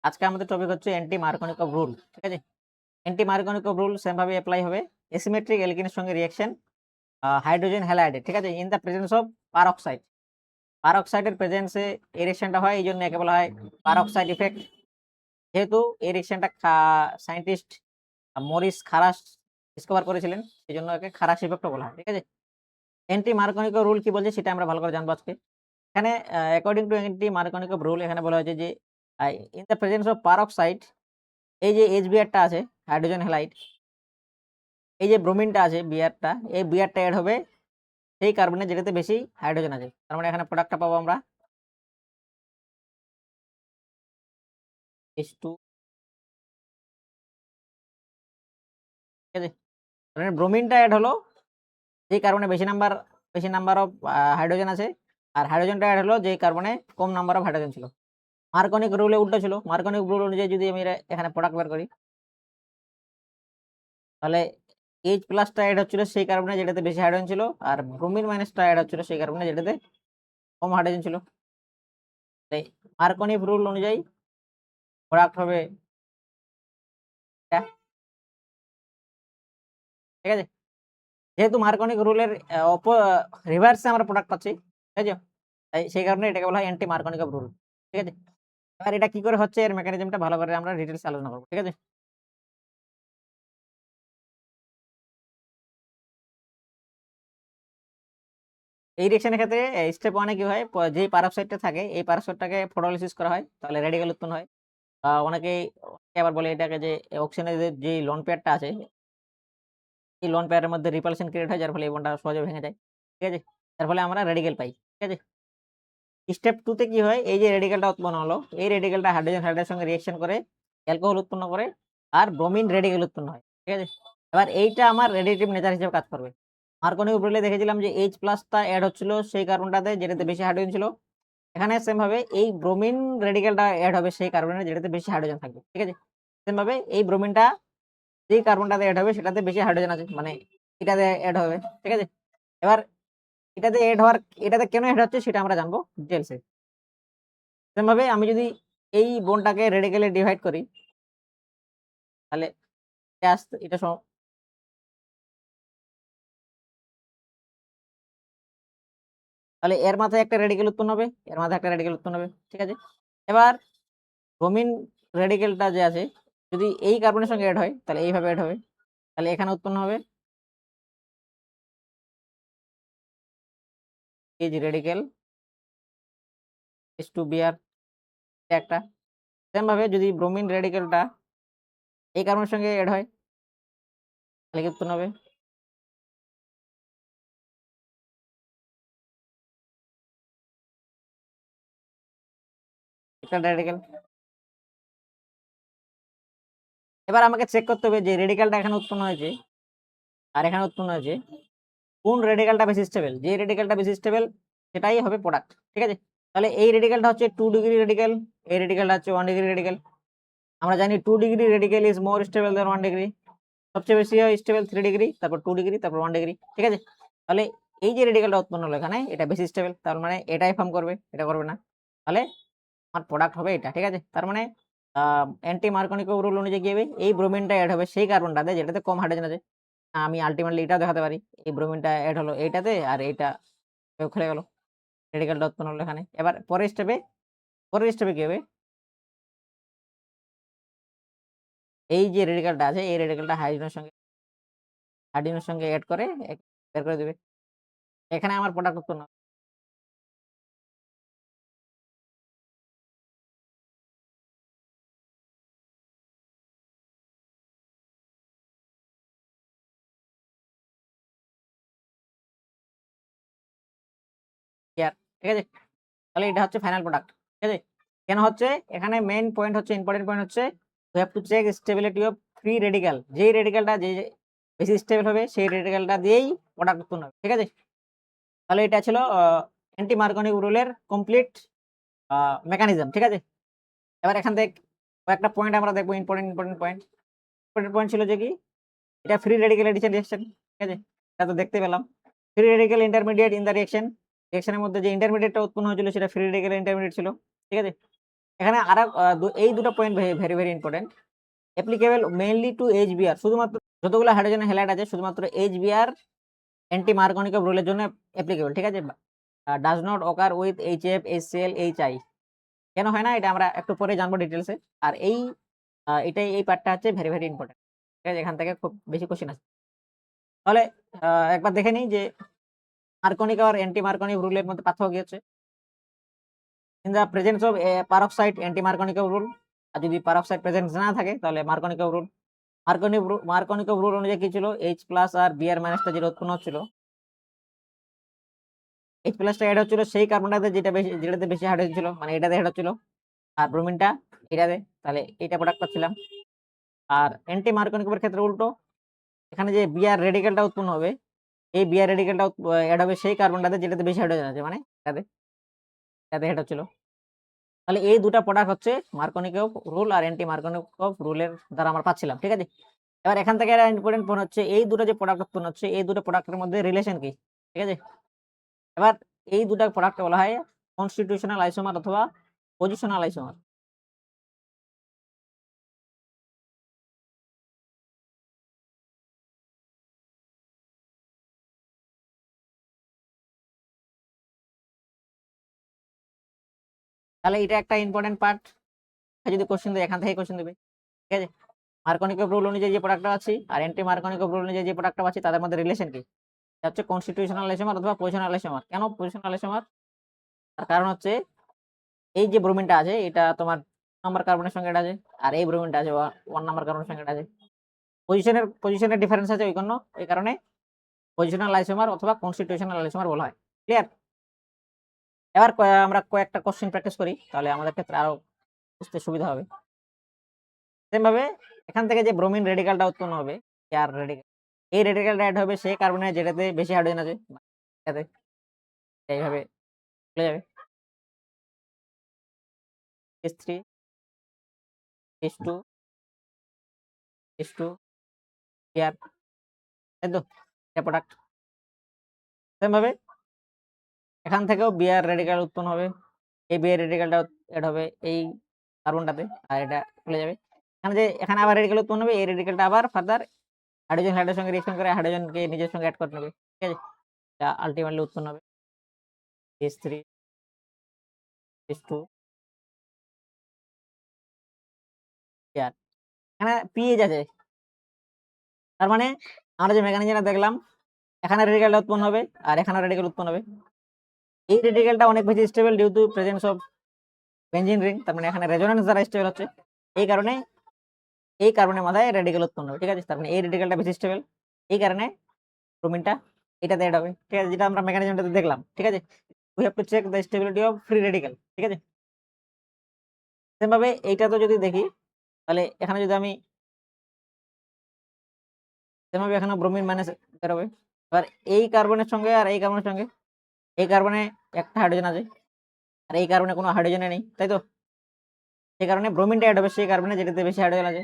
আজকে আমাদের টপিক হচ্ছে অ্যান্টি মার্কোনিকভ রুল। ঠিক আছে? অ্যান্টি মার্কোনিকভ রুল সেম ভাবে এপ্লাই হবে অ্যাসিমেট্রিক অ্যালকিনের সঙ্গে রিঅ্যাকশন হাইড্রোজেন হ্যালাইডে। ঠিক আছে? In the presence of peroxide. পারঅক্সাইডের প্রেজেন্সে এই রিঅ্যাকশনটা হয়, এইজন্য একে বলা হয় পারঅক্সাইড ইফেক্ট। যেহেতু এই রিঅ্যাকশনটা সায়েন্টিস্ট মরিস খারাস ডিসকভার করেছিলেন, সেজন্য একে খারাস ইফেক্টও বলা হয়। ঠিক আছে? অ্যান্টি মার্কোনিকভ রুল কি বলছে সেটা আমরা ভালো করে জানবো আজকে। এখানে according to anti Markovnikov rule এখানে বলা হয়েছে যে in the presence of peroxide, এই যে HBr টা আছে হাইড্রোজেন হ্যালাইড, এই যে ব্রোমিনটা আছে বিআরটা, এই বিআরটা এড হবে সেই কার্বনে যেটাতে বেশি হাইড্রোজেন আছে। তার মানে এখানে প্রোডাক্টটা পাবো আমরা H2। ঠিক আছে? তার মানে ব্রোমিনটা এড হলো যেই কার্বনে বেশি নাম্বার অফ হাইড্রোজেন আছে, আর হাইড্রোজেনটা এড হলো যেই কার্বনে কম নাম্বার অফ হাইড্রোজেন ছিল। মার্কোনিক রুলে উল্টো ছিল। মার্কোনিক রুল অনুযায়ী যদি আমি এখানে প্রোডাক্ট বের করি, তাহলে H প্লাসটা এড হচ্ছিল সেই কার্বনে যেটাতে বেশি হাইড্রোজেন ছিল, আর ব্রোমিন মাইনাসটা এড হচ্ছিল সেই কার্বনে যেটাতে কম হাইড্রোজেন ছিল। তাই মার্কোনিক রুল অনুযায়ী প্রোডাক্ট হবে এটা। ঠিক আছে? যেহেতু মার্কোনিক রুলের রিভার্সে আমরা প্রোডাক্ট পাচ্ছি, তাই তো? তাই সেই কারণে এটাকে বলা হয় অ্যান্টি মার্কোনিক রুল। ঠিক আছে? এবার এটা কি করে হচ্ছে, এর মেকানিজমটা ভালো করে আমরা ডিটেইলস আলোচনা করব। ঠিক আছে? এই রিঅ্যাকশনের ক্ষেত্রে স্টেপ 1 এ কি হয়, যেই পারঅক্সাইডটা থাকে এই পারঅক্সাইডটাকে ফটোলিসিস করা হয়, তাহলে রেডিক্যাল উৎপন্ন হয়। অনেকে আবার বলে এটাকে যে অক্সিজেনের যে লোন পেয়ারটা আছে, এই লোন পেয়ারের মধ্যে রিপালশন ক্রিয়েট হয়, যার ফলে এই বন্ডটা সহজে ভেঙে যায়। ঠিক আছে? যার ফলে আমরা রেডিক্যাল পাই। ঠিক আছে? স্টেপ 2 তে কি হয়, এই যে রেডিক্যালটা উৎপন্ন হলো, এই রেডিক্যালটা হাইড্রোজেন হাইড্রাইডের সঙ্গে রিঅ্যাকশন করে অ্যালকোহল উৎপন্ন করে, আর ব্রোমিন রেডিক্যাল উৎপন্ন হয়। ঠিক আছে? এবার এইটা আমার রেডিয়েটিভ নেচার হিসেবে কাজ করবে। মার্কোনিক রুলে দেখেছিলাম যে H প্লাসটা এড হচ্ছিল সেই কার্বনটাতে যেটাতে বেশি হাইড্রোজেন ছিল। এখানে সেম ভাবে এই ব্রোমিন রেডিক্যালটা এড হবে সেই কার্বনে যেটাতে বেশি হাইড্রোজেন থাকবে। ঠিক আছে? সেম ভাবে এই ব্রোমিনটা যেই কার্বনটাতে এড হবে সেটাতে বেশি হাইড্রোজেন আছে, মানে এটাতে এড হবে। ঠিক আছে? এবার এটাতে কেন এড হচ্ছে সেটা আমরা জানবো ডিটেইলসে। সেম ভাবে আমি যদি এই বোনটাকে রেডিক্যালে ডিভাইড করি, তাহলে এটা তাহলে এর মাথায় একটা রেডিক্যাল উৎপন্ন হবে, এর মাথায় একটা রেডিক্যাল উৎপন্ন হবে। ঠিক আছে? এবার ব্রোমিন রেডিক্যালটা যে আছে, যদি এই কার্বনের সঙ্গে এড হয় তাহলে এইভাবে এড হবে। তাহলে এখানে উৎপন্ন হবে এই যে রেডিক্যাল H2Br একটা। সেম ভাবে যদি ব্রোমিন রেডিক্যালটা এই কার্বনের সঙ্গে এড হয় তাহলে কি উৎপন্ন হবে? একটা রেডিক্যাল। এবার আমাকে চেক করতে হবে যে রেডিক্যালটা এখানে উৎপন্ন হয়েছে আর এখানে উৎপন্ন হয়েছে, কোন রেডিক্যালটা বেশি স্টেবল। যে রেডিক্যালটা বেশি স্টেবল সেটাই হবে প্রোডাক্ট। ঠিক আছে? তাহলে এই রেডিক্যালটা হচ্ছে 2 ডিগ্রি রেডিক্যাল, এই রেডিক্যালটা হচ্ছে 1 ডিগ্রি রেডিক্যাল। আমরা জানি 2 degree radical is more stable than 1 degree. সবচেয়ে বেশি হয় স্টেবল 3 ডিগ্রি, তারপর 2 ডিগ্রি, তারপর 1 ডিগ্রি। ঠিক আছে? তাহলে এই যে রেডিক্যালটা উৎপন্ন হলো এখানে, এটা বেশি স্টেবল, তার মানে এটাই ফর্ম করবে, এটা করবে না। তাহলে আমার প্রোডাক্ট হবে এটা। ঠিক আছে? তার মানে অ্যান্টি মার্কোনিকভ রুল অনুযায়ী কি হবে, এই ব্রোমিনটা এড হবে সেই কার্বনটাতে যেটাতে কম হাইড্রোজেন আছে। আমি আল্টিমেটলি এটাও দেখাতে পারি, এই ব্রোমিনটা এড হলো এইটাতে, আর এইটা খুলে গেল, রেডিক্যালটা উৎপন্ন হলো এখানে। এবার পরের স্টেপে কি হবে, এই যে রেডিক্যালটা আছে এই রেডিক্যালটা হাইড্রোজেনের সঙ্গে এড করে বের করে দিবে। এখানে আমার প্রোডাক্ট উৎপন্ন হবে। ক্লিয়ার? ঠিক আছে? তাহলে এটা হচ্ছে ফাইনাল প্রোডাক্ট। ঠিক আছে? কেন হচ্ছে, এখানে মেইন পয়েন্ট হচ্ছে, ইম্পোর্টেন্ট পয়েন্ট হচ্ছে we have to check stability of free radical। যেই রেডিক্যালটা যে বেশি স্টেবল হবে সেই রেডিক্যালটা দিয়েই প্রোডাক্ট উৎপন্ন হবে। ঠিক আছে? তাহলে এটা ছিল অ্যান্টি মার্কোনিক রুলের কমপ্লিট মেকানিজম। ঠিক আছে? এবার এখান থেকে কয়েকটা পয়েন্ট আমরা দেখবো, ইম্পোর্টেন্ট পয়েন্ট। ইম্পোর্টেন্ট পয়েন্ট ছিল যে কি, এটা ফ্রি রেডিক্যাল এডিশন রিঅ্যাকশন। ঠিক আছে? এটা তো দেখতে পেলাম। Free radical intermediate in the রিঅ্যাকশনের মধ্যে যে ইন্টারমিডিয়েটটা উৎপন্ন হয়েছিল সেটা ফ্রি রেডিক্যাল ইন্টারমিডিয়েট ছিল। ঠিক আছে? এখানে এই দুটো point very very important. Applicable mainly to HBr, শুধুমাত্র যতগুলো হাইড্রোজেন হ্যালাইড আছে শুধুমাত্র এইচবিআর অ্যান্টি মার্কনিকভ রুলের জন্য অ্যাপ্লিকেবল, ঠিক আছে? Does not ochre with HF, HCL, HI. কেন হয় না এটা আমরা একটু পরে জানবো ডিটেলসে। আর এই পার্টটা হচ্ছে ভেরি ভেরি ইম্পর্টেন্ট, ঠিক আছে? এখান থেকে খুব বেশি কোশ্চেন আছে। তাহলে একবার দেখে নিই যে মার্কনিক আর অ্যান্টি মার্কনিক রুলের মধ্যে পার্থক্য কি হচ্ছে। In the presence of peroxide anti Markovnikov rule, আর যদি পারক্সাইড প্রেজেন্স না থাকে তাহলে মার্কনিকভ রুল। মার্কনিকভ রুল অনুযায়ী কি ছিল, H+ আর Br- যেটা উৎপন্ন হচ্ছিল, H+ টা এড হচ্ছিল সেই কার্বনটাতে যেটাতে বেশি হাইড্রোজেন ছিল, মানে এটাতে এড হচ্ছিল, আর ব্রোমিনটা এটাতে, তাহলে এটা প্রোডাক্ট পাচ্ছিলাম। আর অ্যান্টি মার্কনিকভের ক্ষেত্রে উল্টো, এখানে যে Br রেডিক্যালটা উৎপন্ন হবে, এই Br রেডিক্যালটা এড হবে সেই কার্বনটাতে যেটাতে বেশি হাইড্রোজেন আছে, মানে এটাতে এড হচ্ছিল। তাহলে এই দুটা প্রোডাক্ট হচ্ছে মার্কনিকভ রুল আর অ্যান্টি মার্কনিকভ রুলের দ্বারা আমরা পাচ্ছিলাম, ঠিক আছে? এবার এখান থেকে একটা ইম্পর্টেন্ট পয়েন্ট হচ্ছে এই দুটো যে প্রোডাক্ট উৎপন্ন হচ্ছে এই দুটো প্রোডাক্টের মধ্যে রিলেশন কি, ঠিক আছে? এবার এই দুটো প্রোডাক্টকে বলা হয় কনস্টিটিউশনাল আইসোমার অথবা পজিশনাল আইসোমার। তাহলে এটা একটা ইম্পর্টেন্ট পার্ট, যদি কোশ্চেন দেয় এখান থেকে কোশ্চেন দেবে, ঠিক আছে? মার্কনিকভ রুল অনুযায়ী যে প্রোডাক্টটা আছে আর অ্যান্টি মার্কনিকভ রুল অনুযায়ী যে প্রোডাক্টটা আছে তাদের মধ্যে রিলেশন কি, এটা হচ্ছে কনস্টিটিউশনাল আইসোমার অথবা পজিশনাল আইসোমার। কেন পজিশনাল আইসোমার? তার কারণ হচ্ছে এই যে ব্রোমিনটা আছে এটা তোমার নাম্বার কার্বনের সঙ্গে আছে, আর এই ব্রোমিনটা আছে 1 নাম্বার কার্বনের সঙ্গে আছে। পজিশনের ডিফারেন্স আছে এই কারণে পজিশনাল আইসোমার অথবা কনস্টিটিউশনাল আইসোমার বলা হয়। ক্লিয়ার? এবার আমরা কয়েকটা কোশ্চেন প্র্যাকটিস করি, তাহলে আমাদের ক্ষেত্রে আরো বুঝতে সুবিধা হবে। সেম ভাবে এখান থেকে যে ব্রোমিন রেডিক্যালটা উৎপন্ন হবে, আর রেডিক্যাল, এই রেডিক্যালটা অ্যাড হবে সেই কার্বনে যেটাতে বেশি হাইড্রোজেন আছে, এটাতে এইভাবে চলে যাবে H3, H2, H2, Br, তাই তো? এটা প্রোডাক্ট। সেম ভাবে এখান থেকেও Br রেডিক্যাল উৎপন্ন হবে, এই Br রেডিক্যালটা অ্যাড হবে এই কার্বনটাতে, আর এটা চলে যাবে এখানে আবার রেডিক্যাল উৎপন্ন হবে, এই রেডিক্যালটা আবার ফার্দার হাইড্রোজেনের সঙ্গে রিঅ্যাকশন করে হাইড্রোজেনকে নিজের সঙ্গে অ্যাড করে নেবে, ঠিক আছে? এটা আলটিমেটলি উৎপন্ন হবে H3, H2, Br। এখানে পিএইচ আছে, তার মানে আমরা যে মেকানিজমটা দেখলাম, এখানে রেডিক্যালটা উৎপন্ন হবে আর এখানে রেডিক্যাল উৎপন্ন হবে। এই রেডিক্যালটা অনেক বেশি stable due to presence of benzene ring, তার মানে এখানে রেজোন্যান্স দ্বারা স্টেবল হচ্ছে, এই কারণে এই কার্বনের মাথায় রেডিক্যাল উৎপন্ন হবে, ঠিক আছে? তার মানে এই রেডিক্যালটা বেশি স্টেবল, এই কারণে ব্রোমিনটা এটাতে অ্যাড হবে, ঠিক আছে? যেটা আমরা মেকানিজমটাতে দেখলাম, ঠিক আছে? We have to check the stability of free radical, ঠিক আছে? সেম ভাবে এইটা তো যদি দেখি, তাহলে এখানে যদি আমি সেম ভাবে এখানে ব্রোমিন মাইনাস বের হবে। এবার এই কার্বনের সঙ্গে আর এই কার্বনের সঙ্গে, এই কার্বনে একটা হাইড্রোজেন আছে আর এই কার্বনে কোনো হাইড্রোজেন নেই, তাই তো? সেই কারণে ব্রোমিনটা অ্যাড হবে সেই কার্বনে যেটাতে বেশি হাইড্রোজেন আছে,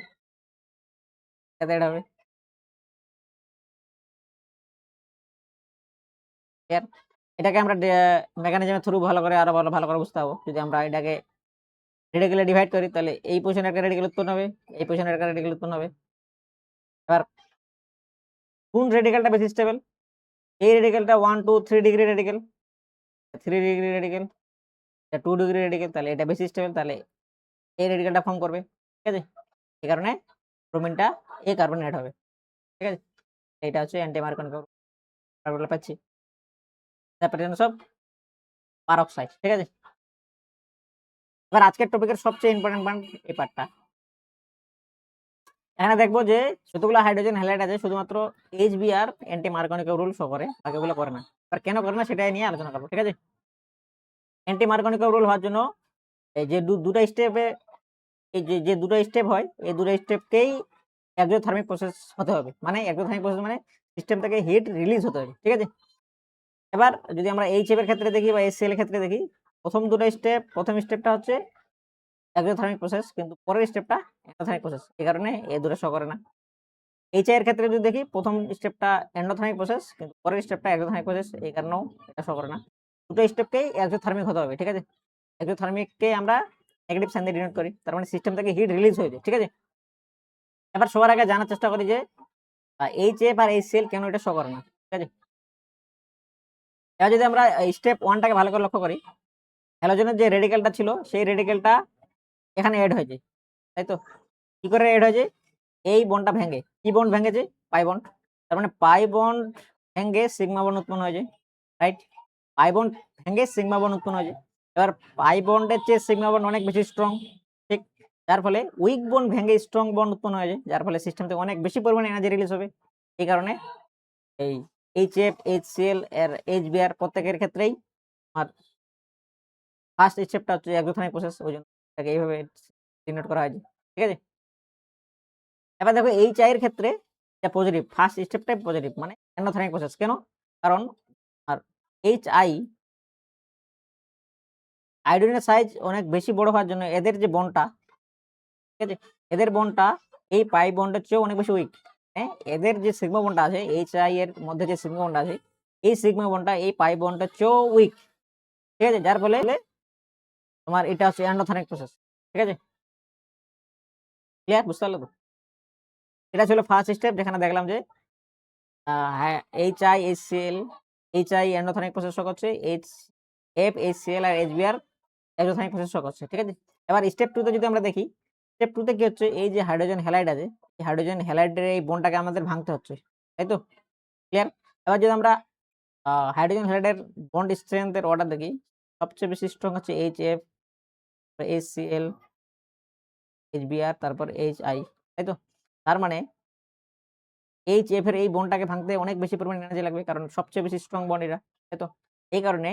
এটাতে অ্যাড হবে। ক্লিয়ার? এটাকে আমরা মেকানিজমের থ্রু ভালো করে আরো ভালো করে বুঝতে পারবো। যদি আমরা এটাকে রেডিক্যালে ডিভাইড করি তাহলে এই পজিশনে একটা রেডিক্যাল উৎপন্ন হবে, এই পজিশনে একটা রেডিক্যাল উৎপন্ন হবে। এবার কোন রেডিক্যালটা বেশি স্টেবল? এই রেডিক্যালটা 1 2 3 ডিগ্রি রেডিক্যাল, 3 ডিগ্রি রেডিক্যাল, এটা 2 ডিগ্রি রেডিক্যাল, তাহলে এটা বেশি স্টেবল, তাহলে এই রেডিক্যালটা ফর্ম করবে, ঠিক আছে? এই কারণে ব্রোমিনটা এই কার্বনে এড হবে, ঠিক আছে? এটা হচ্ছে অ্যান্টি মার্কনিক ফর্মুলা পাচ্ছি, দ্য প্রেজেন্স অফ পারক্সাইড, ঠিক আছে? এবার আজকের টপিকের সবচেয়ে ইম্পর্টেন্ট পার্ট এই পার্টটা। এখানে দেখবো যে যতগুলো হাইড্রোজেন হ্যালাইড আছে শুধুমাত্র HBr অ্যান্টি মার্কনিক রুল শো করে, বাকিগুলো করে না। আর কেন করে না সেটাই নিয়ে আলোচনা করবো, ঠিক আছে? অ্যান্টি মার্কনিক রুল হওয়ার জন্য এই যে দুটো স্টেপে, এই যে দুটো স্টেপ হয় এই দুটো স্টেপকেই এক্সোথার্মিক প্রসেস হতে হবে, মানে এক্সোথার্মিক প্রসেস মানে সিস্টেম থেকে হিট রিলিজ হতে হবে, ঠিক আছে? এবার যদি আমরা HF এর ক্ষেত্রে দেখি বা HCl এর ক্ষেত্রে দেখি, প্রথম স্টেপটা হচ্ছে এক্সোথার্মিক প্রসেস, কিন্তু পরের স্টেপটা এন্ডোথার্মিক প্রসেস, এই কারণে এই দুটো শো করে না। HI এর ক্ষেত্রে যদি দেখি প্রথম স্টেপটা এন্ডোথার্মিক প্রসেস, কিন্তু পরের স্টেপটা এক্সোথার্মিক প্রসেস, এই কারণেও এটা শো করে না। দুটো স্টেপকেই এক্সোথার্মিক হতে হবে, ঠিক আছে? এক্সোথার্মিককে আমরা নেগেটিভ সাইন দিয়ে ডিনোট করি, তার মানে সিস্টেম থেকে হিট রিলিজ হয়েছে, ঠিক আছে। এবার সবার আগে জানার চেষ্টা করি যে HF আর HCl কেন এটা শো করে না, ঠিক আছে। এবার যদি আমরা স্টেপ 1 টাকে ভালো করে লক্ষ্য করি, হ্যালোজেনের যে রেডিক্যালটা ছিল সেই রেডিক্যালটা এখানে এড হয়েছে, তাই তো। কি করে এড হয়েছে? এই বন্ডটা ভেঙে, কি বন্ড ভেঙেছে? Pi bond. তার মানে পাই বন্ড ভেঙে সিগমা বন্ড উৎপন্ন হয়েছে, রাইট। পাই বন্ড ভেঙে সিগমা বন্ড উৎপন্ন হয়েছে। এবার পাই বন্ডের চেয়ে সিগমা বন্ড অনেক বেশি স্ট্রং, ঠিক। যার ফলে উইক বন্ড ভেঙে স্ট্রং বন্ড উৎপন্ন হয়েছে, যার ফলে সিস্টেম থেকে অনেক বেশি পরিমাণে এনার্জি রিলিজ হবে। এই কারণে এই HF, HCl এর HBr প্রত্যেকের ক্ষেত্রেই আর ফার্স্ট স্টেপটা হচ্ছে এক্সোথেরমিক প্রসেস, ওই জন্য এটাকে এইভাবে ডিনোট করা হয়েছে, ঠিক আছে। এবার দেখো HI এর ক্ষেত্রে এটা পজিটিভ, ফার্স্ট স্টেপটাই পজিটিভ, মানে এন্ডোথেরমিক প্রসেস। কেন? কারণ আর HI আয়োডিনের সাইজ অনেক বেশি বড় হওয়ার জন্য এদের যে বন্ডটা, ঠিক আছে, এদের বন্ডটা এই পাই বন্ডের চেয়েও অনেক বেশি উইক। হ্যাঁ, এদের যে সিগমা বন্ডটা আছে, HI এর মধ্যে যে সিগমা বন্ডটা আছে, এই সিগমা বন্ডটা এই পাই বন্ডের চেয়েও উইক, ঠিক আছে। যার ফলে তোমার এটা হচ্ছে এন্ডোথেরমিক প্রসেস, ঠিক আছে। ক্লিয়ার? বুঝতে পারলে তো? এটা ছিল ফার্স্ট স্টেপ, যেখানে দেখলাম যে হ্যাঁ, HI, HCl, HI endothermic process show করছে, HF, HCl আর HBr এক্সোথেরমিক প্রসেস শো করছে, ঠিক আছে। এবার স্টেপ 2 তে যদি আমরা দেখি, স্টেপ 2 তে কি হচ্ছে? এই যে হাইড্রোজেন হ্যালাইড আছে, এই হাইড্রোজেন হ্যালাইডের এই বন্ডটাকে আমাদের ভাঙতে হচ্ছে, তাই তো। ক্লিয়ার? এবার যদি আমরা হাইড্রোজেন হ্যালাইডের বন্ড স্ট্রেংথ এর অর্ডার দেখি, সবচেয়ে বেশি স্ট্রং হচ্ছে HF, HCl, HBr, তারপর HI, তাই তো। তার মানে HF এর এই বন্ডটাকে ভাঙতে অনেক বেশি পরিমাণে এনার্জি লাগবে, কারণ সবচেয়ে বেশি স্ট্রং বন্ড এটা, তাই তো। এই কারণে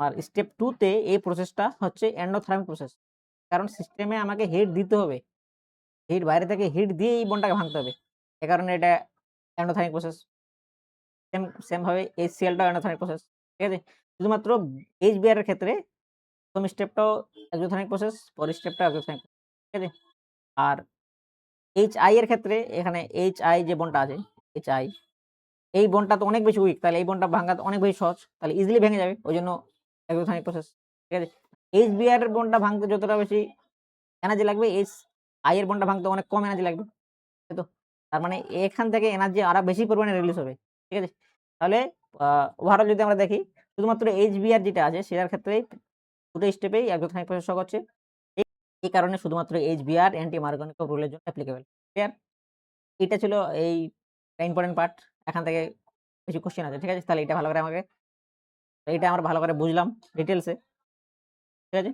আর স্টেপ 2 তে এই প্রসেসটা হচ্ছে এন্ডোথেরমিক প্রসেস, কারণ সিস্টেমে আমাকে হিট দিতে হবে, হিট বাইরে থেকে হিট দিয়ে এই বন্ডটাকে ভাঙতে হবে। এই কারণে এটা এন্ডোথেরমিক প্রসেস। সেম ভাবে HCl টাও এন্ডোথেরমিক প্রসেস, ঠিক আছে। শুধুমাত্র HBr এর ক্ষেত্রে প্রথম স্টেপটাও এক্সোথেরমিক প্রসেস, পরের স্টেপটাও এক্সোথেরমিক, ঠিক আছে। আর HI এর ক্ষেত্রে এখানে HI যে বন্ডটা আছে, HI এই বন্ডটা তো অনেক বেশি উইক, তাহলে এই বন্ডটা ভাঙা তো অনেক বেশি সহজ, তাহলে ইজিলি ভেঙে যাবে, ওইজন্য এক্সোথেরমিক প্রসেস, ঠিক আছে। HBr এর বন্ডটা ভাঙতে যতটা বেশি এনার্জি লাগবে, HI এর বন্ডটা ভাঙতে অনেক কম এনার্জি লাগবে, তাই তো। তার মানে এখান থেকে এনার্জি আরো বেশি পরিমাণে রিলিজ হবে, ঠিক আছে। তাহলে ওভারঅল যদি আমরা দেখি, শুধুমাত্র HBr যেটা আছে সেটার ক্ষেত্রেই দুটো স্টেপেই এক্সোথেরমিক প্রসেস শো করছে। এই কারণে শুধুমাত্র HBr অ্যান্টি মার্গানিকভ রুলের জন্য অ্যাপ্লিকেবল। ক্লিয়ার? এটা ছিল এই ইম্পোর্টেন্ট পার্ট। এখান থেকে কিছু কোয়েশ্চেন আছে, ঠিক আছে। তাহলে এটা ভালো করে আমাকে, এটা আমরা ভালো করে বুঝলাম ডিটেইলসে, ঠিক আছে।